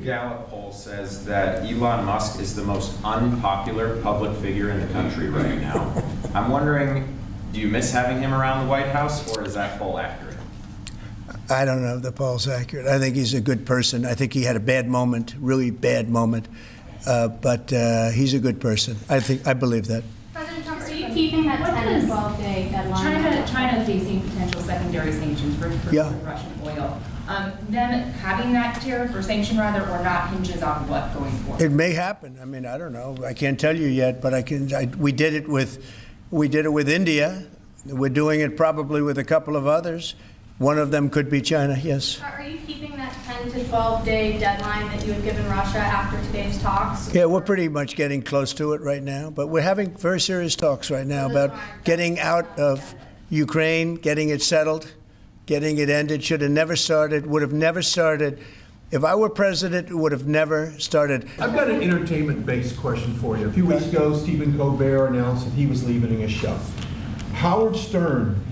Gallup poll says that Elon Musk is the most unpopular public figure in the country right now. I'm wondering, do you miss having him around the White House, or is that poll accurate? I don't know if the poll's accurate. I think he's a good person. I think he had a bad moment, really bad moment, but he's a good person. I believe that. President Trump, are you keeping that 10 to 12-day deadline? China facing potential secondary sanctions for Russian oil. Then having that tariff or sanction rather, or not, hinges on what going forward? It may happen. I mean, I don't know. I can't tell you yet, but we did it with India. We're doing it probably with a couple of others. One of them could be China. Yes. Are you keeping that 10 to 12-day deadline that you had given Russia after today's talks? Yeah, we're pretty much getting close to it right now, but we're having very serious talks right now about getting out of Ukraine, getting it settled, getting it ended. Should have never started, would have never started. If I were president, it would have never started. I've got an entertainment-based question for you. A few weeks ago, Stephen Colbert announced that he was leaving his show. Howard Stern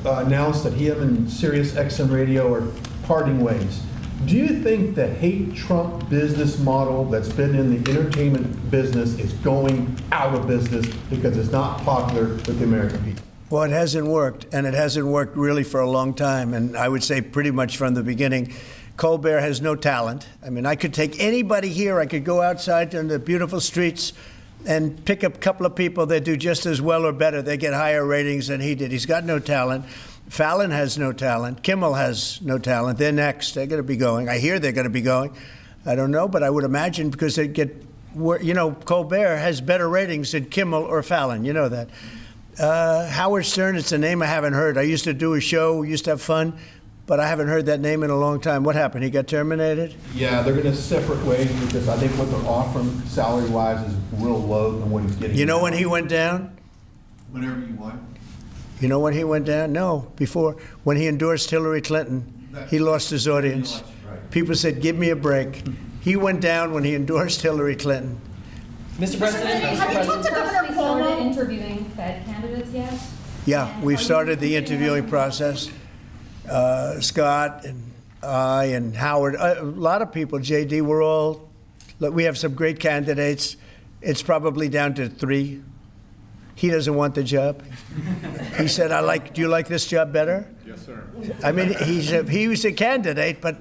announced that he and Sirius XM Radio are parting ways. Do you think the hate Trump business model that's been in the entertainment business is going out of business because it's not popular with the American people? Well, it hasn't worked, and it hasn't worked really for a long time, and I would say pretty much from the beginning. Colbert has no talent. I mean, I could take anybody here, I could go outside on the beautiful streets and pick up a couple of people that do just as well or better. They get higher ratings than he did. He's got no talent. Fallon has no talent. Kimmel has no talent. They're next. They're going to be going. I hear they're going to be going. I don't know, but I would imagine because they get, Colbert has better ratings than Kimmel or Fallon. You know that. Howard Stern, it's a name I haven't heard. I used to do a show, we used to have fun, but I haven't heard that name in a long time. What happened? He got terminated? Yeah, they're going to separate ways because I think what they're offering salary-wise is real low than what he's getting. You know when he went down? Whenever you want. You know when he went down? No, before. When he endorsed Hillary Clinton, he lost his audience. People said, give me a break. He went down when he endorsed Hillary Clinton. Mr. President, have you talked to Governor started Cuomo? interviewing Fed candidates yet? Yeah, we've started the interviewing process. Scott and I and Howard, a lot of people, JD, we have some great candidates. It's probably down to 3. He doesn't want the job. He said, do you like this job better? Yes, sir. I mean, he was a candidate, but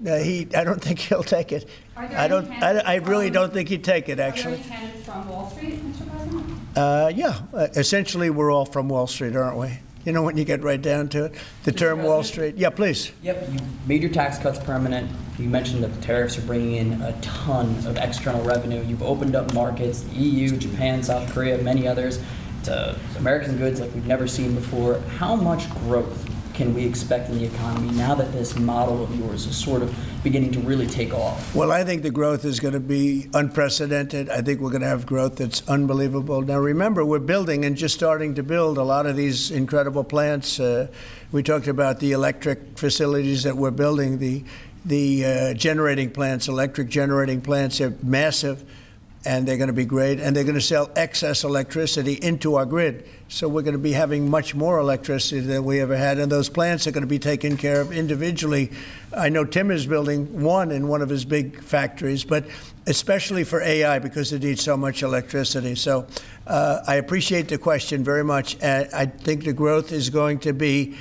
I don't think he'll take it. I really don't think he'd take it, actually. Are there any candidates from Wall Street, Mr. President? Yeah, essentially we're all from Wall Street, aren't we? You know, when you get right down to it, the term Wall Street. Yeah, please. Yep, you made your tax cuts permanent. You mentioned that the tariffs are bringing in a ton of external revenue. You've opened up markets, the EU, Japan, South Korea, many others, to American goods like we've never seen before. How much growth can we expect in the economy now that this model of yours is sort of beginning to really take off? Well, I think the growth is going to be unprecedented. I think we're going to have growth that's unbelievable. Now, remember, we're building and just starting to build a lot of these incredible plants. We talked about the electric facilities that we're building, the generating plants, electric generating plants. They're massive, and they're going to be great, and they're going to sell excess electricity into our grid. So we're going to be having much more electricity than we ever had, and those plants are going to be taken care of individually. I know Tim is building one in one of his big factories, but especially for AI because it needs so much electricity. So I appreciate the question very much. I think the growth is going to be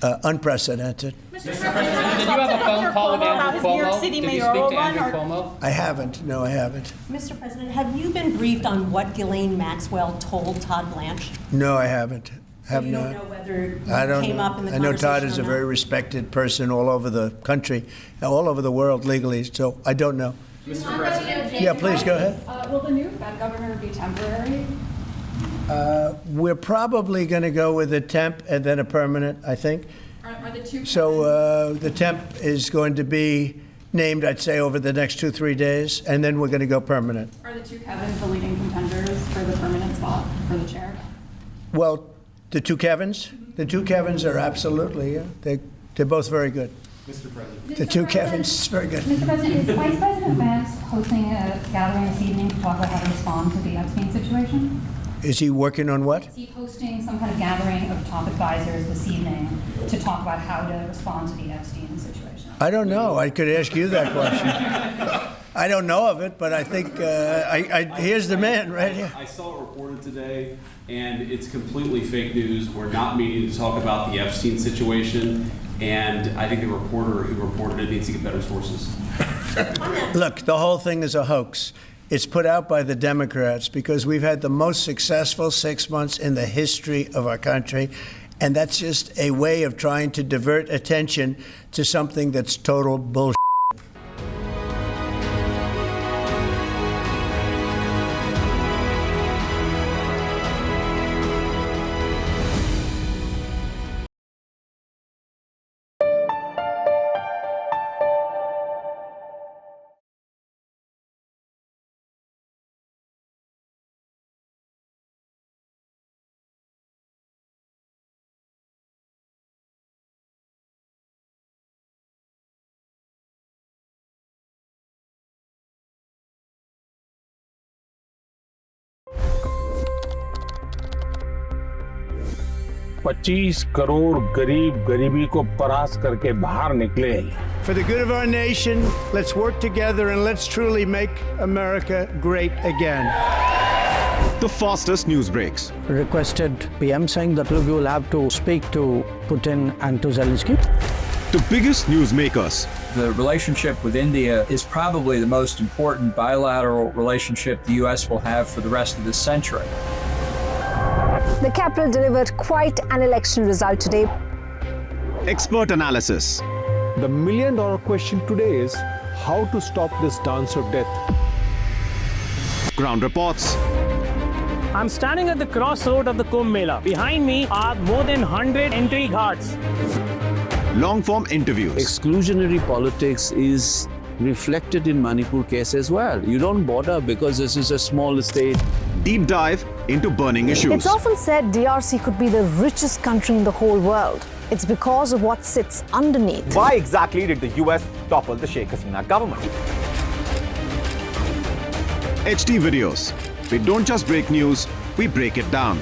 unprecedented. Mr. Did you have a phone call with Andrew Cuomo? Did you speak to Andrew Cuomo? I haven't. No, I haven't. Mr. President, have you been briefed on what Ghislaine Maxwell told Todd Blanche? No, I haven't. Have You not. don't know whether it I don't came know. up in the I know conversation Todd is or a not? very respected person all over the country, all over the world legally, so I don't know. Mr. President. Yeah, please, go ahead. Will the new Fed governor be temporary? We're probably going to go with a temp and then a permanent, I think. Are the two So the temp is going to be named, I'd say, over the next 2-3 days, and then we're going to go permanent. Are the two Kevins the leading contenders for the permanent spot for the chair? Well, the two Kevins? The two Kevins are absolutely, yeah. They're both very good. Mr. President. The two Kevins, very good. Mr. President, is Vice President Vance hosting a gathering this evening to talk about how to respond to the Epstein situation? Is he working on what? Is he hosting some kind of gathering of top advisors this evening to talk about how to respond to the Epstein situation? I don't know. I could ask you that question. I don't know of it, but I think here's the man right here. I saw it reported today, and it's completely fake news. We're not meeting to talk about the Epstein situation, and I think the reporter who reported it needs to get better sources. Look, the whole thing is a hoax. It's put out by the Democrats because we've had the most successful 6 months in the history of our country, and that's just a way of trying to divert attention to something that's total bullshit. $25 crore गरीब गरीबी को परास्त करके बाहर निकले। For the good of our nation, let's work together and let's truly make America great again. The fastest news breaks. Requested PM saying that look, you will have to speak to Putin and to Zelensky. The biggest newsmakers. The relationship with India is probably the most important bilateral relationship the U.S. will have for the rest of this century. The capital delivered quite an election result today. Expert analysis. The million-dollar question today is how to stop this dance of death. Ground reports. I'm standing at the crossroad of the Kumbh Mela. Behind me are more than 100 entry ghats. Long-form interviews. Exclusionary politics is reflected in Manipur case as well. You don't bother because this is a small state. Deep dive into burning issues. It's often said DRC could be the richest country in the whole world. It's because of what sits underneath. Why exactly did the US topple the Sheikh Hasina government? HT videos. We don't just break news, we break it down.